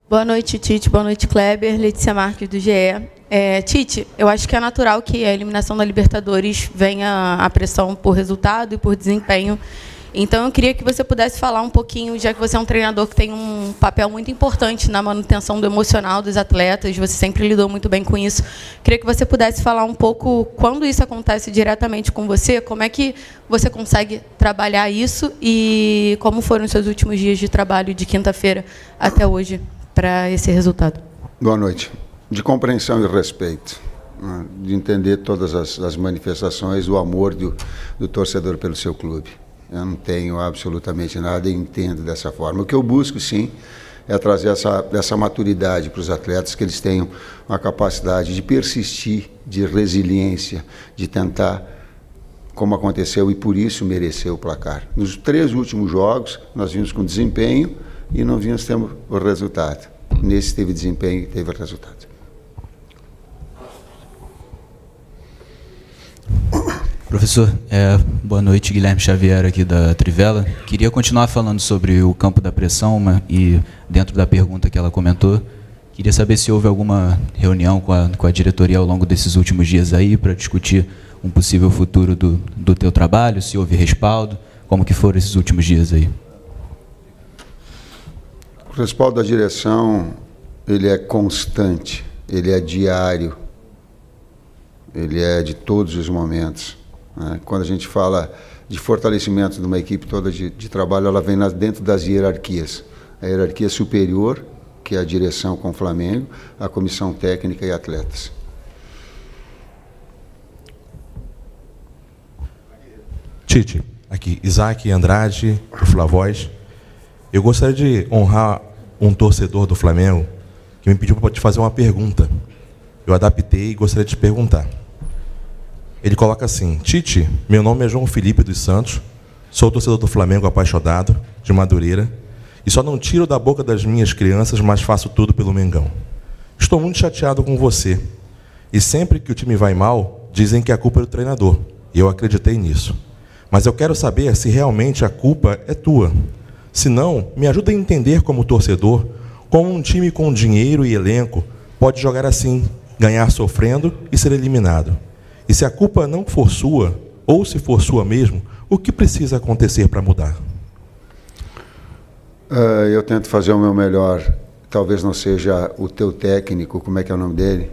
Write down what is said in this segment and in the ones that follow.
Boa noite, Tite. Boa noite, Kleber. Letícia Marques, do GE. Tite, eu acho que é natural que a eliminação da Libertadores venha a pressão por resultado e por desempenho. Então, eu queria que você pudesse falar um pouquinho, já que você é um treinador que tem um papel muito importante na manutenção do emocional dos atletas, você sempre lidou muito bem com isso. Queria que você pudesse falar um pouco, quando isso acontece diretamente com você, como é que você consegue trabalhar isso e como foram os seus últimos dias de trabalho de quinta-feira até hoje para esse resultado? Boa noite. De compreensão e respeito, né, de entender todas as manifestações do amor do torcedor pelo seu clube. Eu não tenho absolutamente nada e entendo dessa forma. O que eu busco, sim, é trazer essa maturidade para os atletas, que eles tenham uma capacidade de persistir, de resiliência, de tentar, como aconteceu, e por isso mereceu o placar. Nos 3 últimos jogos, nós vimos com desempenho e não vimos tendo o resultado. Nesse teve desempenho e teve o resultado. Professor, boa noite, Guilherme Xavier aqui da Trivela. Queria continuar falando sobre o campo da pressão e dentro da pergunta que ela comentou, queria saber se houve alguma reunião com a diretoria ao longo desses últimos dias aí para discutir um possível futuro do teu trabalho, se houve respaldo, como que foram esses últimos dias aí? O respaldo da direção, ele é constante, ele é diário, ele é de todos os momentos. Quando a gente fala de fortalecimento de uma equipe toda de trabalho, ela vem dentro das hierarquias. A hierarquia superior, que é a direção com o Flamengo, a comissão técnica e atletas. Tite, aqui, Isaac Andrade, do Flavóis. Eu gostaria de honrar um torcedor do Flamengo que me pediu para te fazer uma pergunta. Eu adaptei e gostaria de te perguntar. Ele coloca assim: Tite, meu nome é João Felipe dos Santos, sou torcedor do Flamengo apaixonado, de Madureira, e só não tiro da boca das minhas crianças, mas faço tudo pelo Mengão. Estou muito chateado com você, e sempre que o time vai mal, dizem que a culpa é do treinador, e eu acreditei nisso. Mas eu quero saber se realmente a culpa é tua. Se não, me ajuda a entender como torcedor, como um time com dinheiro e elenco pode jogar assim, ganhar sofrendo e ser eliminado. E se a culpa não for sua, ou se for sua mesmo, o que precisa acontecer para mudar? Eu tento fazer o meu melhor. Talvez não seja o teu técnico, como é que é o nome dele?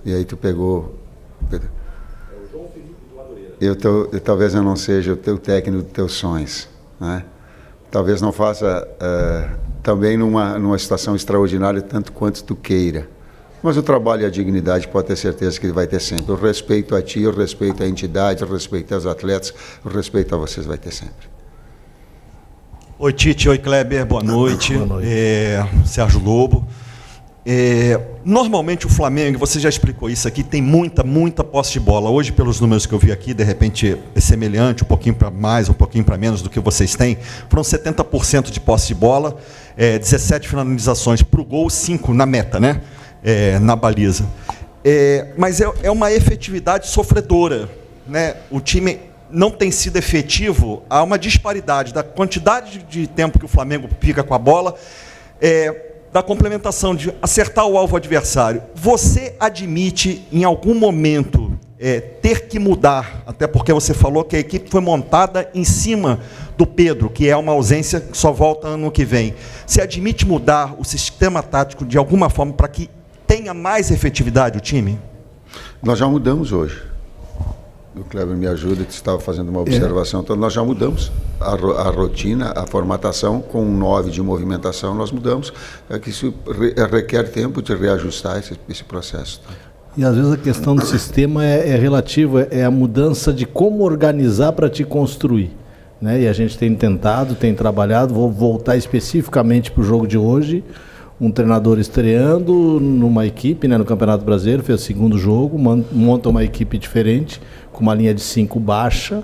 E aí tu pegou... É o João Felipe do Madureira. Talvez eu não seja o teu técnico dos teus sonhos, né? Talvez não faça também numa situação extraordinária tanto quanto tu queira. Mas o trabalho e a dignidade pode ter certeza que ele vai ter sempre. O respeito a ti, o respeito à entidade, o respeito aos atletas, o respeito a vocês vai ter sempre. Oi, Tite. Oi, Kleber. Boa noite. Boa noite. Sérgio Lobo. Normalmente o Flamengo, você já explicou isso aqui, tem muita posse de bola. Hoje, pelos números que eu vi aqui, de repente é semelhante, um pouquinho para mais, um pouquinho para menos do que vocês têm. Foram 70% de posse de bola, 17 finalizações para o gol, 5 na meta, né? Na baliza. Mas é uma efetividade sofredora, né? O time não tem sido efetivo, há uma disparidade da quantidade de tempo que o Flamengo fica com a bola, da complementação, de acertar o alvo adversário. Você admite, em algum momento, ter que mudar, até porque você falou que a equipe foi montada em cima do Pedro, que é uma ausência que só volta ano que vem. Você admite mudar o sistema tático de alguma forma para que tenha mais efetividade o time? Nós já mudamos hoje. O Kleber me ajuda, que estava fazendo uma observação. Então, nós já mudamos a rotina, a formatação, com um 9 de movimentação, nós mudamos. Que isso requer tempo de reajustar esse processo. E às vezes a questão do sistema é relativa, é a mudança de como organizar para te construir, né? E a gente tem tentado, tem trabalhado. Vou voltar especificamente para o jogo de hoje. Um treinador estreando numa equipe, né, no Campeonato Brasileiro, fez o segundo jogo, monta uma equipe diferente, com uma linha de 5 baixa,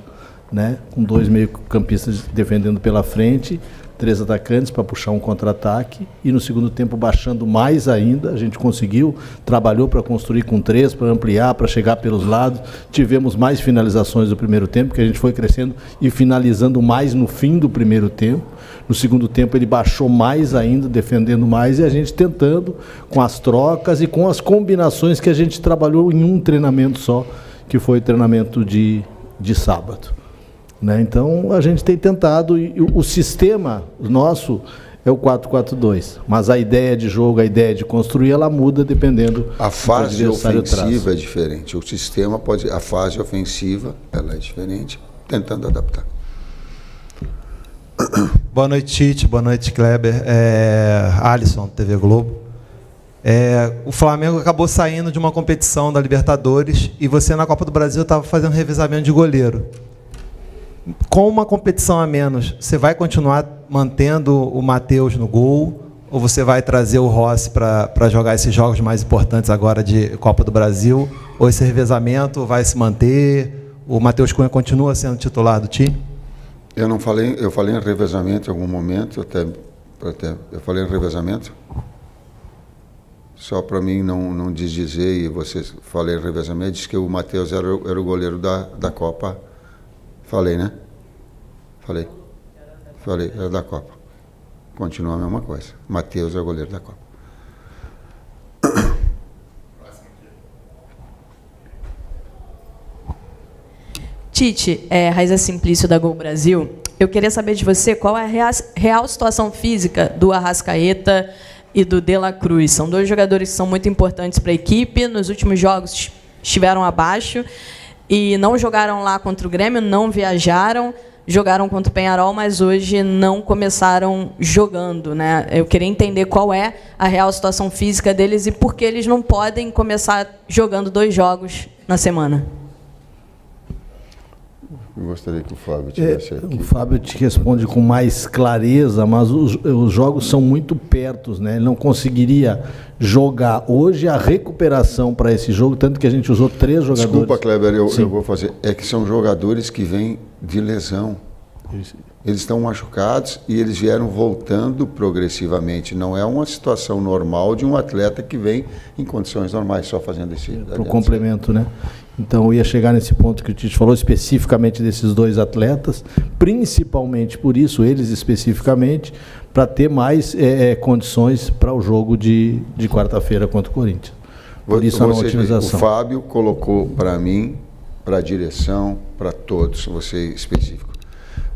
né, com 2 meio-campistas defendendo pela frente, 3 atacantes para puxar um contra-ataque, e no segundo tempo baixando mais ainda, a gente conseguiu, trabalhou para construir com 3, para ampliar, para chegar pelos lados, tivemos mais finalizações do primeiro tempo, que a gente foi crescendo e finalizando mais no fim do primeiro tempo. No segundo tempo ele baixou mais ainda, defendendo mais, e a gente tentando, com as trocas e com as combinações que a gente trabalhou em um treinamento só, que foi o treinamento de sábado. Né? Então, a gente tem tentado, e o sistema nosso é o 4-4-2, mas a ideia de jogo, a ideia de construir, ela muda dependendo a fase do adversário ofensiva traz. é diferente, o sistema pode, a fase ofensiva ela é diferente, tentando adaptar. Boa noite, Tite, boa noite, Kleber. Alisson, TV Globo. O Flamengo acabou saindo de uma competição da Libertadores e você na Copa do Brasil estava fazendo revezamento de goleiro. Com uma competição a menos, você vai continuar mantendo o Matheus no gol ou você vai trazer o Rossi para jogar esses jogos mais importantes agora de Copa do Brasil? Ou esse revezamento vai se manter? O Matheus Cunha continua sendo titular do time? Eu falei em revezamento em algum momento, eu falei em revezamento? Só para mim não desdizer, e você falei em revezamento, disse que o Matheus era o goleiro da Copa. Falei, né? Falei, era da Copa. Continua a mesma coisa. Matheus é o goleiro da Copa. Tite, Raiza Simplício da Gol Brasil. Eu queria saber de você qual é a real situação física do Arrascaeta e do De La Cruz. São 2 jogadores que são muito importantes para a equipe. Nos últimos jogos estiveram abaixo e não jogaram lá contra o Grêmio, não viajaram, jogaram contra o Peñarol, mas hoje não começaram jogando, né? Eu queria entender qual é a real situação física deles e por que eles não podem começar jogando 2 jogos na semana. Eu gostaria que o Fábio tivesse aqui. O Fábio te responde com mais clareza, mas os jogos são muito perto, né? Ele não conseguiria jogar hoje a recuperação para esse jogo, tanto que a gente usou 3 jogadores. Desculpa, Kleber, eu vou fazer. É que são jogadores que vêm de lesão. Eles estão machucados e eles vieram voltando progressivamente. Não é uma situação normal de um atleta que vem em condições normais, só fazendo esse... Para o complemento, né? Então, eu ia chegar nesse ponto que o Tite falou, especificamente desses 2 atletas, principalmente por isso, eles especificamente, para ter mais condições para o jogo de quarta-feira contra o Corinthians. Por isso, a otimização. O Fábio colocou para mim, para a direção, para todos, você específico.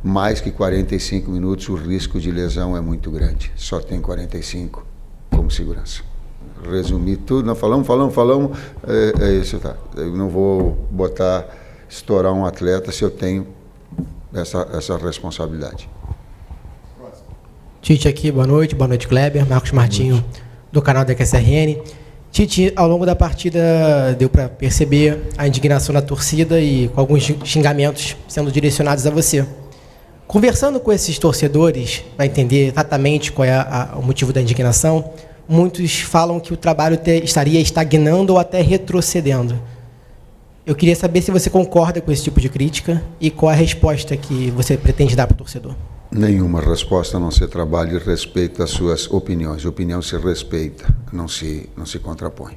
Mais que 45 minutos, o risco de lesão é muito grande. Só tem 45 como segurança. Resumir tudo, nós falamos, isso tá. Eu não vou estourar um atleta se eu tenho essa responsabilidade. Tite aqui, boa noite Kleber, Marcos Martinho do canal da QSRN. Tite, ao longo da partida deu para perceber a indignação da torcida e com alguns xingamentos sendo direcionados a você. Conversando com esses torcedores, para entender exatamente qual é o motivo da indignação, muitos falam que o trabalho estaria estagnando ou até retrocedendo. Eu queria saber se você concorda com esse tipo de crítica e qual a resposta que você pretende dar para o torcedor. Nenhuma resposta, a não ser trabalho e respeito às suas opiniões. A opinião se respeita, não se contrapõe.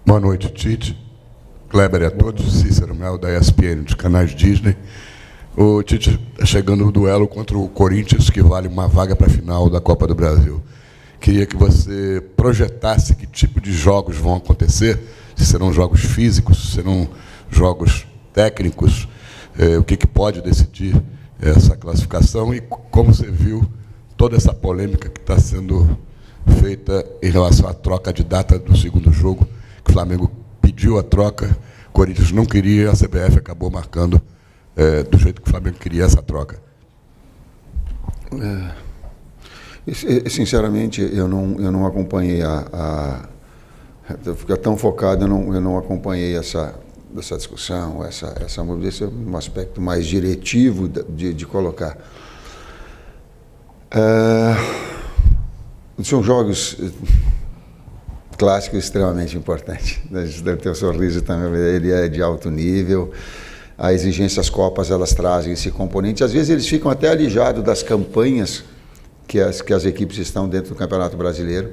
Boa noite, Tite, Kleber e a todos, Cícero Mel da ESPN, dos canais Disney. O Tite está chegando no duelo contra o Corinthians, que vale uma vaga para a final da Copa do Brasil. Queria que você projetasse que tipo de jogos vão acontecer, se serão jogos físicos, se serão jogos técnicos, o que pode decidir essa classificação e como você viu toda essa polêmica que está sendo feita em relação à troca de data do segundo jogo, que o Flamengo pediu a troca, o Corinthians não queria, a CBF acabou marcando do jeito que o Flamengo queria essa troca. Sinceramente, eu não acompanhei eu fico tão focado, eu não acompanhei essa discussão, essa mobilização, um aspecto mais diretivo de colocar. São jogos clássicos extremamente importantes. Deve ter o sorriso também, ele é de alto nível. a exigência das Copas, elas trazem esse componente. Às vezes eles ficam até alijados das campanhas que as equipes estão dentro do Campeonato Brasileiro.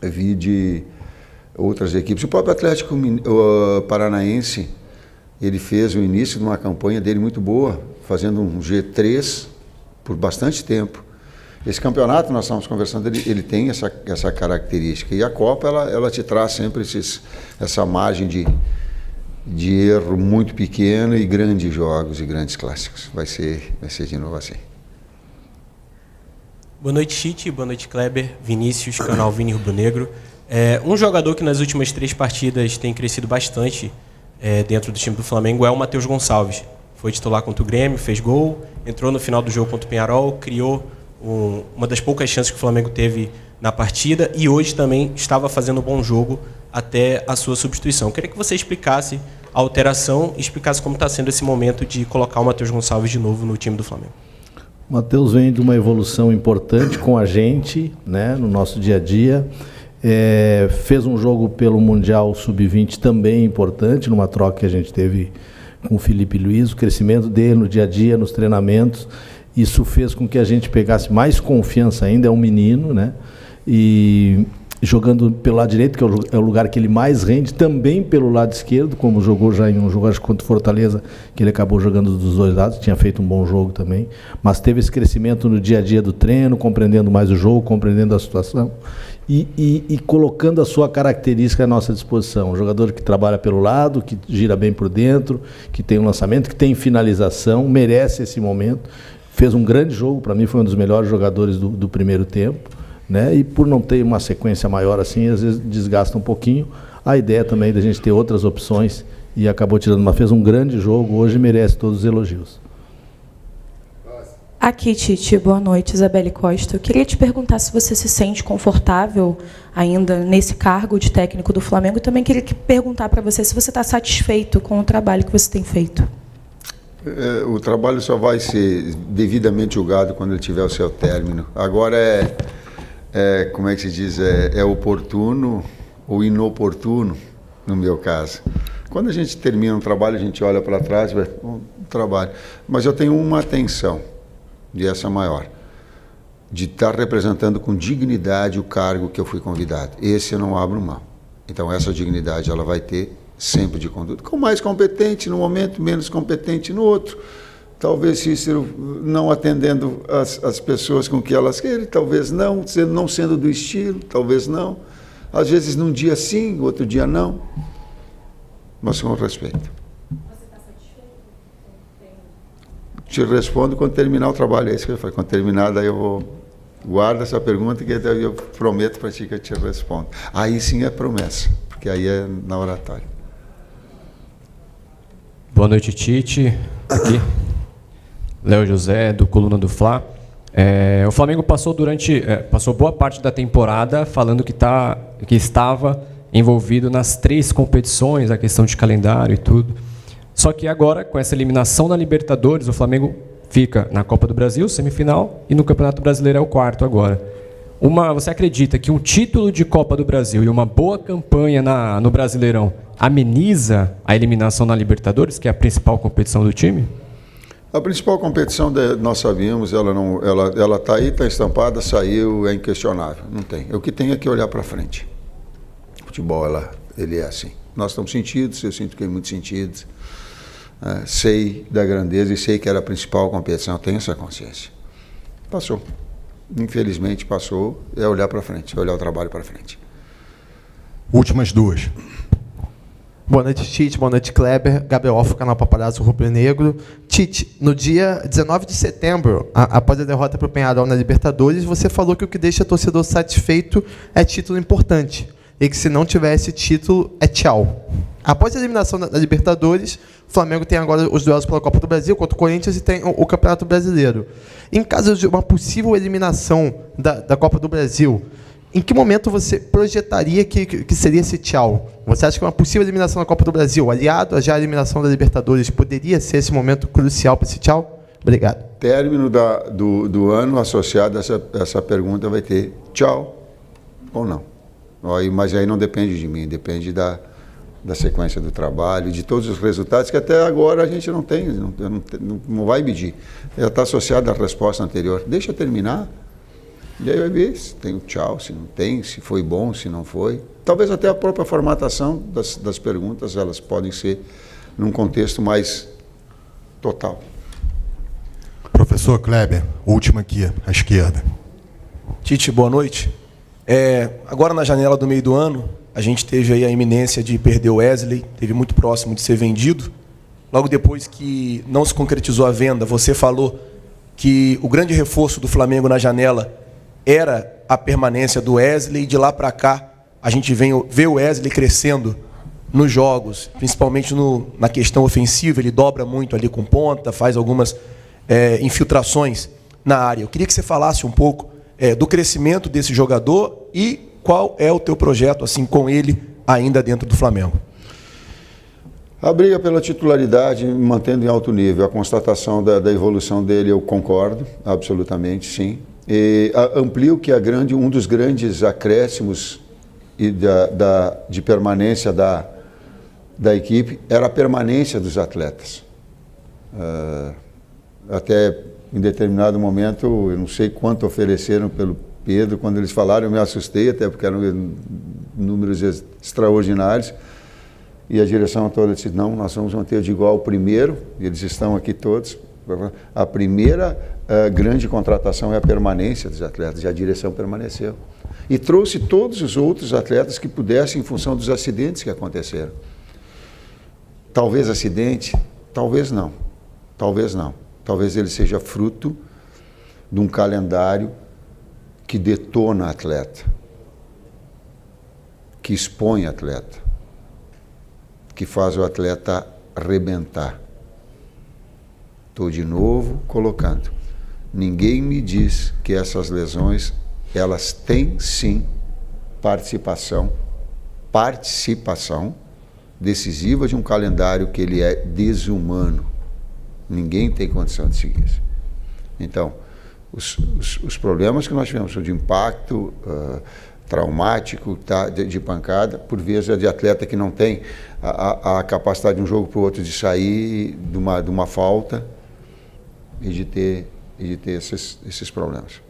Eu vi de outras equipes. O próprio Atlético Paranaense, ele fez o início de uma campanha dele muito boa, fazendo um G3 por bastante tempo. Esse campeonato, nós estamos conversando, ele tem essa característica. E a Copa, ela te traz sempre essa margem de erro muito pequeno e grandes jogos e grandes clássicos. Vai ser de novo assim. Boa noite, Tite. Boa noite, Kleber. Vinícius, canal Vini Rubro Negro. Um jogador que nas últimas 3 partidas tem crescido bastante dentro do time do Flamengo é o Matheus Gonçalves. Foi titular contra o Grêmio, fez gol, entrou no final do jogo contra o Peñarol, criou uma das poucas chances que o Flamengo teve na partida e hoje também estava fazendo um bom jogo até a sua substituição. Eu queria que você explicasse a alteração e explicasse como está sendo esse momento de colocar o Matheus Gonçalves de novo no time do Flamengo. O Matheus vem de uma evolução importante com a gente, né, no nosso dia a dia. Fez um jogo pelo Mundial Sub-20 também importante, numa troca que a gente teve com o Felipe Luiz, o crescimento dele no dia a dia, nos treinamentos. Isso fez com que a gente pegasse mais confiança ainda, é um menino, né? E jogando pelo lado direito, que é o lugar que ele mais rende, também pelo lado esquerdo, como jogou já em um jogo contra o Fortaleza, que ele acabou jogando dos dois lados, tinha feito um bom jogo também, mas teve esse crescimento no dia a dia do treino, compreendendo mais o jogo, compreendendo a situação e colocando a sua característica à nossa disposição. Um jogador que trabalha pelo lado, que gira bem por dentro, que tem um lançamento, que tem finalização, merece esse momento. Fez um grande jogo, para mim foi um dos melhores jogadores do primeiro tempo, né? E por não ter uma sequência maior assim, às vezes desgasta um pouquinho. A ideia também da gente ter outras opções e acabou tirando, mas fez um grande jogo, hoje merece todos os elogios. Aqui, Tite, boa noite, Isabelle Costa. Eu queria te perguntar se você se sente confortável ainda nesse cargo de técnico do Flamengo. Também queria perguntar para você se você está satisfeito com o trabalho que você tem feito. O trabalho só vai ser devidamente julgado quando ele tiver o seu término. Agora como é que se diz, é oportuno ou inoportuno, no meu caso. Quando a gente termina um trabalho, a gente olha para trás e vai, trabalho. Mas eu tenho uma atenção, e essa maior, de estar representando com dignidade o cargo que eu fui convidado. Esse eu não abro mão. Então essa dignidade ela vai ter sempre de conduta, com mais competente no momento, menos competente no outro. Talvez Cícero não atendendo as pessoas com que elas querem, talvez não sendo do estilo, talvez não. Às vezes num dia sim, outro dia não. Mas com respeito. Você está satisfeito? Te respondo quando terminar o trabalho. É isso que eu falei. Quando terminar, daí eu vou... Guarda essa pergunta que eu prometo para ti que eu te respondo. Aí sim é promessa, porque aí é na oratória. Boa noite, Tite. Aqui, Léo José, do Coluna do Fla. O Flamengo passou passou boa parte da temporada falando que estava envolvido nas 3 competições, a questão de calendário e tudo. Só que agora, com essa eliminação na Libertadores, o Flamengo fica na Copa do Brasil, semifinal, e no Campeonato Brasileiro é o 4º agora. Você acredita que um título de Copa do Brasil e uma boa campanha no Brasileirão ameniza a eliminação na Libertadores, que é a principal competição do time? A principal competição, nós sabíamos, ela está aí, está estampada, saiu, é inquestionável. Não tem. O que tem é que olhar para frente. O futebol, ele é assim. Nós estamos sentidos, eu sinto que é muito sentido. Sei da grandeza e sei que era a principal competição, tenho essa consciência. Passou. Infelizmente passou, é olhar para frente, é olhar o trabalho para frente. Últimas 2. Boa noite, Tite. Boa noite, Kleber. Gabriel Alfa, canal Paparazzo Rubro Negro. Tite, no dia 19 de setembro, após a derrota para o Peñarol na Libertadores, você falou que o que deixa o torcedor satisfeito é título importante. E que se não tivesse título, é tchau. Após a eliminação da Libertadores, o Flamengo tem agora os duelos pela Copa do Brasil contra o Corinthians e tem o Campeonato Brasileiro. Em caso de uma possível eliminação da Copa do Brasil, em que momento você projetaria que seria esse tchau? Você acha que uma possível eliminação da Copa do Brasil, aliado a já a eliminação da Libertadores, poderia ser esse momento crucial para esse tchau? Obrigado. Término do ano associado a essa pergunta vai ter tchau ou não. Mas aí não depende de mim, depende da sequência do trabalho, de todos os resultados que até agora a gente não vai medir. Ela está associada à resposta anterior. Deixa terminar, e aí vai ver se tem o tchau, se não tem, se foi bom, se não foi. Talvez até a própria formatação das perguntas, elas podem ser num contexto mais total. Professor Kleber, última aqui, à esquerda. Tite, boa noite. Agora na janela do meio do ano, a gente teve aí a iminência de perder o Wesley, teve muito próximo de ser vendido. Logo depois que não se concretizou a venda, você falou que o grande reforço do Flamengo na janela era a permanência do Wesley, e de lá para cá a gente vê o Wesley crescendo nos jogos, principalmente na questão ofensiva. Ele dobra muito ali com ponta, faz algumas infiltrações na área. Eu queria que você falasse um pouco do crescimento desse jogador e qual é o teu projeto assim com ele ainda dentro do Flamengo. A briga pela titularidade, mantendo em alto nível, a constatação da evolução dele, eu concordo, absolutamente, sim. E amplio que um dos grandes acréscimos de permanência da equipe era a permanência dos atletas. Até em determinado momento, eu não sei quanto ofereceram pelo Pedro, quando eles falaram, eu me assustei, até porque eram números extraordinários, e a direção toda disse, não, nós vamos manter de igual ao primeiro, e eles estão aqui todos. A primeira grande contratação é a permanência dos atletas, e a direção permaneceu. E trouxe todos os outros atletas que pudessem, em função dos acidentes que aconteceram. Talvez acidente, talvez não. Talvez não. Talvez ele seja fruto de um calendário que detona atleta, que expõe atleta, que faz o atleta arrebentar. Estou de novo colocando. Ninguém me diz que essas lesões, elas têm sim participação decisiva de um calendário que ele é desumano. Ninguém tem condição de seguir isso. Então, os problemas que nós tivemos de impacto traumático, de pancada, por vezes é de atleta que não tem a capacidade de um jogo para o outro de sair de uma falta e de ter esses problemas.